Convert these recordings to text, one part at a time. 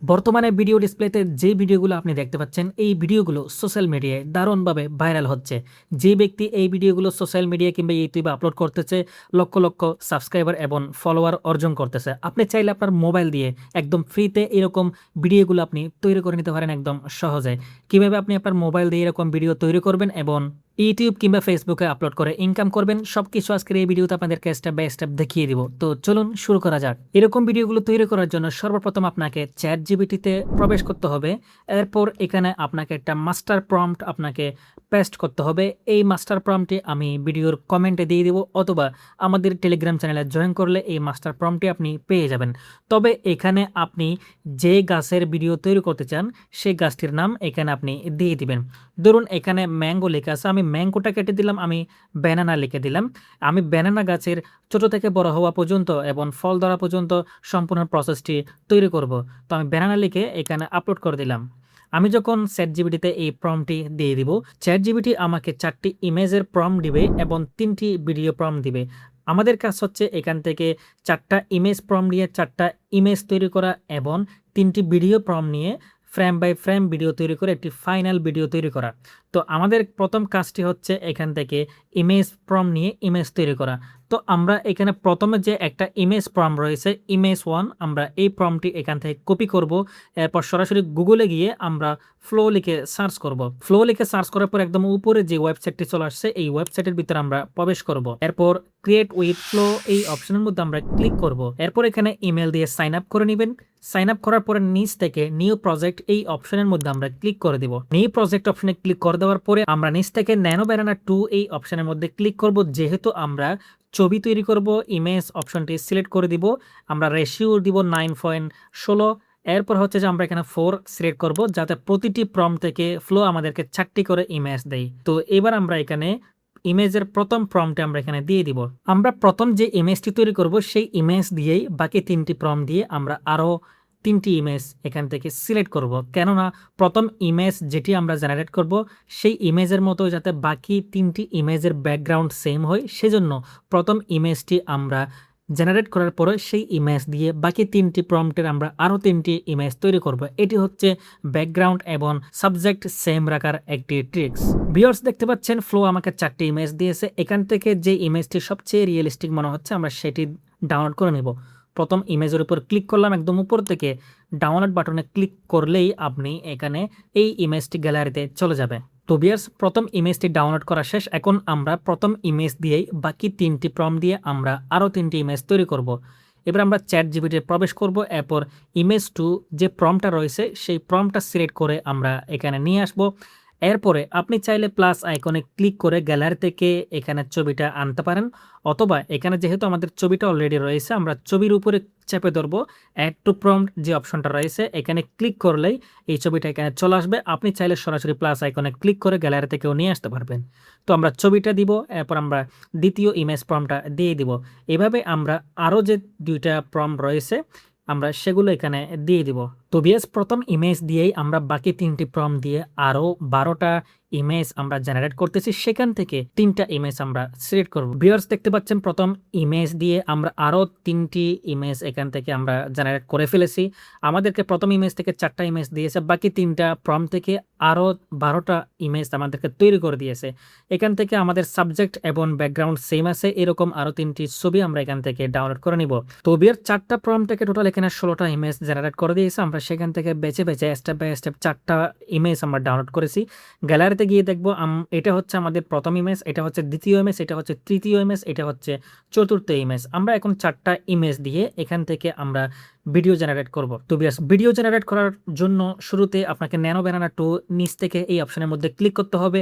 বর্তমানে ভিডিও ডিসপ্লেতে যে ভিডিওগুলো আপনি দেখতে পাচ্ছেন এই ভিডিওগুলো সোশ্যাল মিডিয়ায় দারুণভাবে ভাইরাল হচ্ছে। যে ব্যক্তি এই ভিডিওগুলো সোশ্যাল মিডিয়া কিংবা ইউটিউবে আপলোড করতেছে লক্ষ লক্ষ সাবস্ক্রাইবার এবং ফলোয়ার অর্জন করতেছে। আপনি চাইলে আপনার মোবাইল দিয়ে একদম ফ্রিতে এরকম ভিডিওগুলো আপনি তৈরি করে নিতে পারেন একদম সহজে। কিভাবে আপনি আপনার মোবাইল দিয়ে এরকম ভিডিও তৈরি করবেন এবং ইউটিউব কিংবা ফেসবুকে আপলোড করে ইনকাম করবেন, সবকিছু আজকের এই ভিডিওতে আপনাদেরকে স্টেপ বাই স্টেপ দেখিয়ে দিব। তো চলুন শুরু করা যাক। এরকম ভিডিওগুলো তৈরি করার জন্য সর্বপ্রথম আপনাকে চ্যাট জিপিটিতে প্রবেশ করতে হবে। এরপর এখানে আপনাকে একটা মাস্টার প্রম্পট আপনাকে পেস্ট করতে হবে। এই মাস্টার প্রম্পটটি আমি ভিডিওর কমেন্টে দিয়ে দিব, অথবা আমাদের টেলিগ্রাম চ্যানেলে জয়েন করলে এই মাস্টার প্রম্পটটি আপনি পেয়ে যাবেন। তবে এখানে আপনি যে গাছের ভিডিও তৈরি করতে চান সেই গাছটির নাম এখানে আপনি দিয়ে দিবেন। ধরুন এখানে ম্যাঙ্গো লেখা আছে, আমি ম্যাঙ্গোটা কেটে দিলাম, আমি ব্যানানা লিখে দিলাম। আমি ব্যানানা গাছের ছোট থেকে বড় হওয়া পর্যন্ত এবং ফল ধরা পর্যন্ত সম্পূর্ণ প্রসেসটি তৈরি করব। তো আমি ব্যানানা লিখে এখানে আপলোড করে দিলাম। আমি যখন চ্যাট জিপিটিতে এই প্রম্পটটি দিয়ে দিব, চ্যাট জিপিটি আমাকে 4টি ইমেজের প্রম্পট দিবে এবং 3টি ভিডিও প্রম্পট দিবে। আমাদের কাজ হচ্ছে এখান থেকে 4টা ইমেজ প্রম্পট নিয়ে 4টা ইমেজ তৈরি করা এবং 3টি ভিডিও প্রম্পট নিয়ে ফ্রেম বাই ফ্রেম ভিডিও তৈরি করে একটি ফাইনাল ভিডিও তৈরি করা। তো আমাদের প্রথম কাজটি হচ্ছে এখান থেকে ইমেজ প্রম্পট নিয়ে ইমেজ তৈরি করা। তো আমরা এখানে প্রথমে যে একটা ইমেজ প্রম্পট রয়েছে ইমেজ 1, আমরা এই প্রম্পটটি এখান থেকে কপি করব। এরপর সরাসরি গুগলে গিয়ে আমরা ফ্লো লিখে সার্চ করব। ফ্লো লিখে সার্চ করার পর একদম উপরে যে ওয়েবসাইটটি চলে আসছে এই ওয়েবসাইটের ভিতরে আমরা প্রবেশ করব। এরপর ক্রিয়েট উইথ ফ্লো এই অপশনের মধ্যে আমরা ক্লিক করব। এরপর এখানে ইমেল দিয়ে সাইন আপ করে নেবেন। সাইন আপ করার পরে নিচ থেকে নিউ প্রজেক্ট এই অপশনের মধ্যে আমরা ক্লিক করে দিব। নিউ প্রজেক্ট অপশনে ক্লিক করে দেওয়ার পরে আমরা নিচ থেকে ন্যানো ব্যানানা 2 এই অপশনের মধ্যে ক্লিক করব। যেহেতু আমরা ছবি তৈরি করব, ইমেজ অপশনটি সিলেক্ট করে দিব। আমরা রেশিও দিব 9.16। এরপর হচ্ছে যে আমরা এখানে 4 সিলেক্ট করব, যাতে প্রতিটি প্রম্পট থেকে ফ্লো আমাদেরকে 4টি করে ইমেজ দেয়। তো এবার আমরা এখানে ইমেজের প্রথম প্রম্পটে আমরা এখানে দিয়ে দিব। আমরা প্রথম যে ইমেজটি তৈরি করব সেই ইমেজ দিয়েই বাকি 3টি প্রম্পট দিয়ে আমরা আরও 3টি ইমেজ এখান থেকে সিলেক্ট করব। কেননা প্রথম ইমেজ যেটি আমরা জেনারেট করব সেই ইমেজের মতো যাতে বাকি 3টি ইমেজের ব্যাকগ্রাউন্ড সেম হয়, সেজন্য প্রথম ইমেজটি আমরা জেনারেট করার পরে সেই ইমেজ দিয়ে বাকি 3টি প্রম্পটের আমরা আরও 3টি ইমেজ তৈরি করব। এটি হচ্ছে ব্যাকগ্রাউন্ড এবং সাবজেক্ট সেম রাখার একটি ট্রিক্স। ভিউয়ার্স দেখতে পাচ্ছেন ফ্লো আমাকে 4টি ইমেজ দিয়েছে। এখান থেকে যে ইমেজটি সবচেয়ে রিয়েলিস্টিক মনে হচ্ছে আমরা সেটি ডাউনলোড করে নেব। প্রথম ইমেজের উপর ক্লিক করলাম, একদম উপর থেকে ডাউনলোড বাটনে ক্লিক করলেই আপনি এখানে এই ইমেজটি গ্যালারিতে চলে যাবে। তো ভিউয়ার্স প্রথম ইমেজটি ডাউনলোড করা শেষ। এখন আমরা প্রথম ইমেজ দিয়েই বাকি 3টি প্রম্পট দিয়ে আমরা আরও 3টি ইমেজ তৈরি করব। এবার আমরা চ্যাট জিপিটিতে প্রবেশ করব। এরপর ইমেজ 2 যে প্রম্পটটা রয়েছে সেই প্রম্পটটা সিলেক্ট করে আমরা এখানে নিয়ে আসব। এরপরে আপনি চাইলে প্লাস আইকনে ক্লিক করে গ্যালারি থেকে এখানে ছবিটা আনতে পারেন, অথবা এখানে যেহেতু আমাদের ছবিটা অলরেডি রয়েছে আমরা ছবির উপরে চেপে ধরবো। অ্যাড টু প্রম্পট যে অপশনটা রয়েছে এখানে ক্লিক করলেই এই ছবিটা এখানে চলে আসবে। আপনি চাইলে সরাসরি প্লাস আইকনে ক্লিক করে গ্যালারি থেকেও নিয়ে আসতে পারবেন। তো আমরা ছবিটা দিব, এরপর আমরা দ্বিতীয় ইমেজ প্রম্পটটা দিয়ে দিব। এভাবে আমরা আরও যে 2টা প্রম্পট রয়েছে আমরা সেগুলো এখানে দিয়ে দিব। তো ভিউয়ার্স প্রথম ইমেজ দিয়েই আমরা বাকি 3টি প্রম্পট দিয়ে আরও 12টা ইমেজ আমরা জেনারেট করতেছি। সেখান থেকে 3টা ইমেজ আমরা সিলেক্ট করব। ভিউয়ার্স দেখতে পাচ্ছেন প্রথম ইমেজ দিয়ে আমরা আরও 3টি ইমেজ এখান থেকে আমরা জেনারেট করে ফেলেছি। আমাদেরকে প্রথম ইমেজ থেকে 4টা ইমেজ দিয়েছে, বাকি 3টা প্রম্পট থেকে আরও 12টা ইমেজ আমাদেরকে তৈরি করে দিয়েছে। এখান থেকে আমাদের সাবজেক্ট এবং ব্যাকগ্রাউন্ড সেম আছে, এরকম আরও 3টি ছবি আমরা এখান থেকে ডাউনলোড করে নিব। তো ভিউয়ার্স 4টা প্রম্পট থেকে টোটাল এখানে 16টা ইমেজ জেনারেট করে দিয়েছে। আমরা সেখান থেকে বেছে বেছে স্টেপ বাই স্টেপ 4টা ইমেজ আমরা ডাউনলোড করেছি। গ্যালারিতে গিয়ে দেখবো এটা হচ্ছে আমাদের প্রথম ইমেজ, এটা হচ্ছে দ্বিতীয় ইমেজ, এটা হচ্ছে তৃতীয় ইমেজ, এটা হচ্ছে চতুর্থ ইমেজ। আমরা এখন 4টা ইমেজ দিয়ে এখান থেকে আমরা ভিডিও জেনারেট করব। তো ভিডিও জেনারেট করার জন্য শুরুতে আপনাকে ন্যানো ব্যানানা 2 নিচ থেকে এই অপশনের মধ্যে ক্লিক করতে হবে।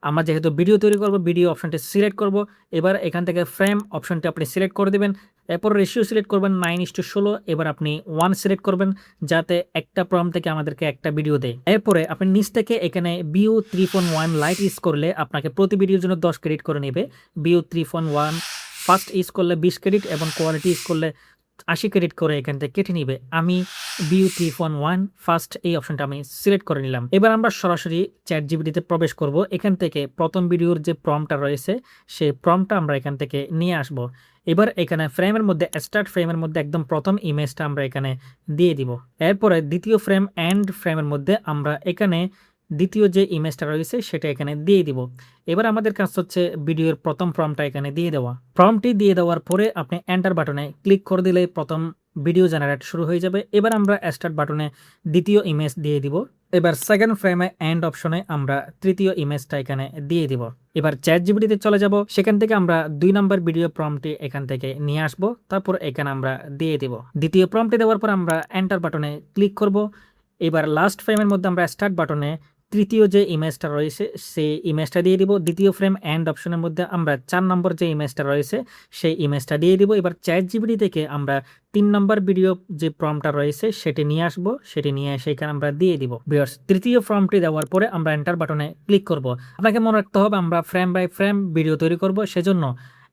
আমরা যেহেতু ভিডিও তৈরি করব ভিডিও অপশনটি সিলেক্ট করব। এবার এখান থেকে ফ্রেম অপশনটি আপনি সিলেক্ট করে দেবেন। এরপর রেশিও সিলেক্ট করবেন 9:16। এবার আপনি 1 সিলেক্ট করবেন যাতে একটা প্রম্পট থেকে আমাদেরকে একটা ভিডিও দেয়। এরপরে আপনি নিচ থেকে এখানে ভিউ 3.1 লাইট ইউজ করলে আপনাকে প্রতি ভিডিওর জন্য 10 ক্রেডিট করে নেবে। ভিউ 3.1 ফার্স্ট ইউজ করলে 20 ক্রেডিট এবং কোয়ালিটি ইউজ করলে 80 ক্রেডিট করে এখান থেকে কেটে নিবে। আমি বিউটি ফোন 1 ফার্স্ট এই অপশনটা আমি সিলেক্ট করে নিলাম। এবার আমরা সরাসরি চ্যাটজিপিটিতে প্রবেশ করব। এখান থেকে প্রথম ভিডিওর যে প্রম্পটটা রয়েছে সেই প্রম্পটটা আমরা এখান থেকে নিয়ে আসব। এবার এখানে ফ্রেমের মধ্যে স্টার্ট ফ্রেমের মধ্যে একদম প্রথম ইমেজটা আমরা এখানে দিয়ে দিব। এরপরে দ্বিতীয় ফ্রেম এন্ড ফ্রেমের মধ্যে আমরা এখানে দ্বিতীয় যে ইমেজটা রয়েছে সেটা এখানে দিয়ে দিব। এবার আমাদের কাজ হচ্ছে ভিডিওর প্রথম প্রম্পটটা এখানে দিয়ে দেওয়া। প্রম্পটটি দিয়ে দেওয়ার পরে আপনি এন্টার বাটনে ক্লিক করে দিলে প্রথম ভিডিও জেনারেট শুরু হয়ে যাবে। এবার আমরা স্টার্ট বাটনে দ্বিতীয় ইমেজ দিয়ে দিব। এবার সেকেন্ড ফ্রেমে এন্ড অপশনে আমরা তৃতীয় ইমেজটা এখানে দিয়ে দিব। এবার চ্যাটজিপিটিতে চলে যাব। সেখান থেকে আমরা 2 নম্বর ভিডিও প্রম্পটটি এখান থেকে নিয়ে আসব। তারপর এখানে আমরা দিয়ে দিব। দ্বিতীয় প্রম্পটটি দেওয়ার পর আমরা এন্টার বাটনে ক্লিক করব। এবার লাস্ট ফ্রেমের মধ্যে আমরা স্টার্ট বাটনে তৃতীয় যে ইমেজটা রয়েছে সেই ইমেজটা দিয়ে দিব। দ্বিতীয় ফ্রেম এন্ড অপশনের মধ্যে আমরা 4 নম্বর যে ইমেজটা রয়েছে সেই ইমেজটা দিয়ে দিব। এবার চ্যাটজিপিটি থেকে আমরা 3 নম্বর ভিডিও যে প্রম্পটটা রয়েছে সেটি নিয়ে আসব। সেটি নিয়ে এসে এখানে আমরা দিয়ে দিব। ভিউয়ার্স, তৃতীয় প্রম্পটটি দেওয়ার পরে আমরা এন্টার বাটনে ক্লিক করব। আপনাকে মনে রাখতে হবে আমরা ফ্রেম বাই ফ্রেম ভিডিও তৈরি করব। সেজন্য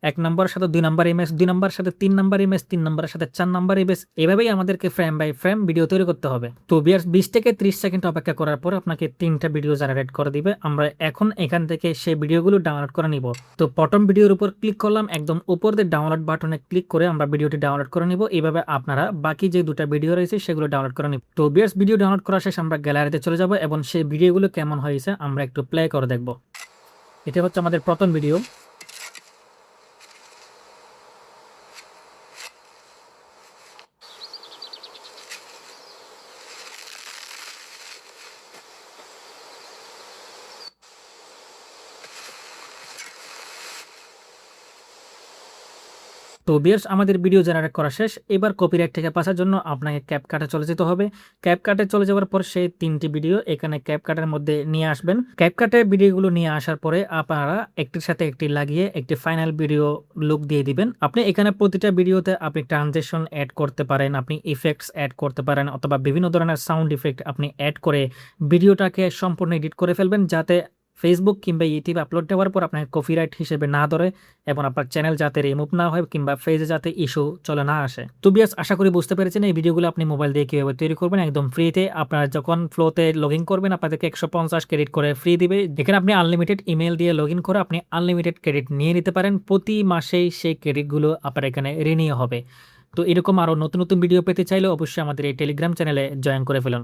1 নম্বরের সাথে 2 নম্বর ইমেজ, 2 নম্বরের সাথে 3 নম্বর ইমেজ, 3 নম্বরের সাথে 4 নম্বর ইমেজ, এভাবেই আমাদেরকে ফ্রেম বাই ফ্রেম ভিডিও তৈরি করতে হবে। তো ভিউয়ার্স 20 থেকে 30 সেকেন্ড অপেক্ষা করার পর আপনাকে 3টা ভিডিও জেনারেট করে দিবে। আমরা এখন এখান থেকে সেই ভিডিওগুলো ডাউনলোড করে নিব। তো প্রথম ভিডিওর উপর ক্লিক করলাম, একদম উপর দিয়ে ডাউনলোড বাটনে ক্লিক করে আমরা ভিডিওটি ডাউনলোড করে নিব। এইভাবে আপনারা বাকি যে 2টা ভিডিও রয়েছে সেগুলো ডাউনলোড করে নিব। তো ভিউয়ার্স ভিডিও ডাউনলোড করা শেষ, আমরা গ্যালারিতে চলে যাব এবং সেই ভিডিওগুলো কেমন হয়েছে আমরা একটু প্লে করে দেখব। এটা হচ্ছে আমাদের প্রথম ভিডিও। তো ভিউয়ার্স আমাদের ভিডিও জেনারেট করা শেষ। এবার কপিরাইট থেকে বাঁচার জন্য আপনাকে ক্যাপকাটে চলে যেতে হবে। ক্যাপকাটে চলে যাওয়ার পর সেই 3টি ভিডিও এখানে ক্যাপকাটের মধ্যে নিয়ে আসবেন। ক্যাপকাটে ভিডিওগুলো নিয়ে আসার পরে আপনারা একটির সাথে একটি লাগিয়ে একটি ফাইনাল ভিডিও লুক দিয়ে দিবেন। আপনি এখানে প্রতিটা ভিডিওতে আপনি ট্রানজিশন অ্যাড করতে পারেন, আপনি ইফেক্টস অ্যাড করতে পারেন, অথবা বিভিন্ন ধরনের সাউন্ড ইফেক্ট আপনি অ্যাড করে ভিডিওটাকে সম্পূর্ণ এডিট করে ফেলবেন, যাতে ফেসবুক কিংবা ইউটিউবে আপলোড দেওয়ার পর আপনাকে কপিরাইট হিসেবে না ধরে এবং আপনার চ্যানেল যাতে রিমুভ না হয় কিংবা পেজে যাতে ইস্যু চলে না আসে। তো ভিউয়ার্স আশা করি বুঝতে পেরেছেন এই ভিডিওগুলো আপনি মোবাইল দিয়ে কীভাবে তৈরি করবেন একদম ফ্রিতে। আপনারা যখন ফ্লোতে লগ ইন করবেন আপনাদেরকে 150 ক্রেডিট করে ফ্রি দিবে। এখানে আপনি আনলিমিটেড ইমেল দিয়ে লগ ইন করে আপনি আনলিমিটেড ক্রেডিট নিয়ে নিতে পারেন। প্রতি মাসেই সেই ক্রেডিটগুলো আপনার এখানে রিনিউ হবে। তো এরকম আরও নতুন নতুন ভিডিও পেতে চাইলে অবশ্যই আমাদের এই টেলিগ্রাম চ্যানেলে জয়েন করে ফেলুন।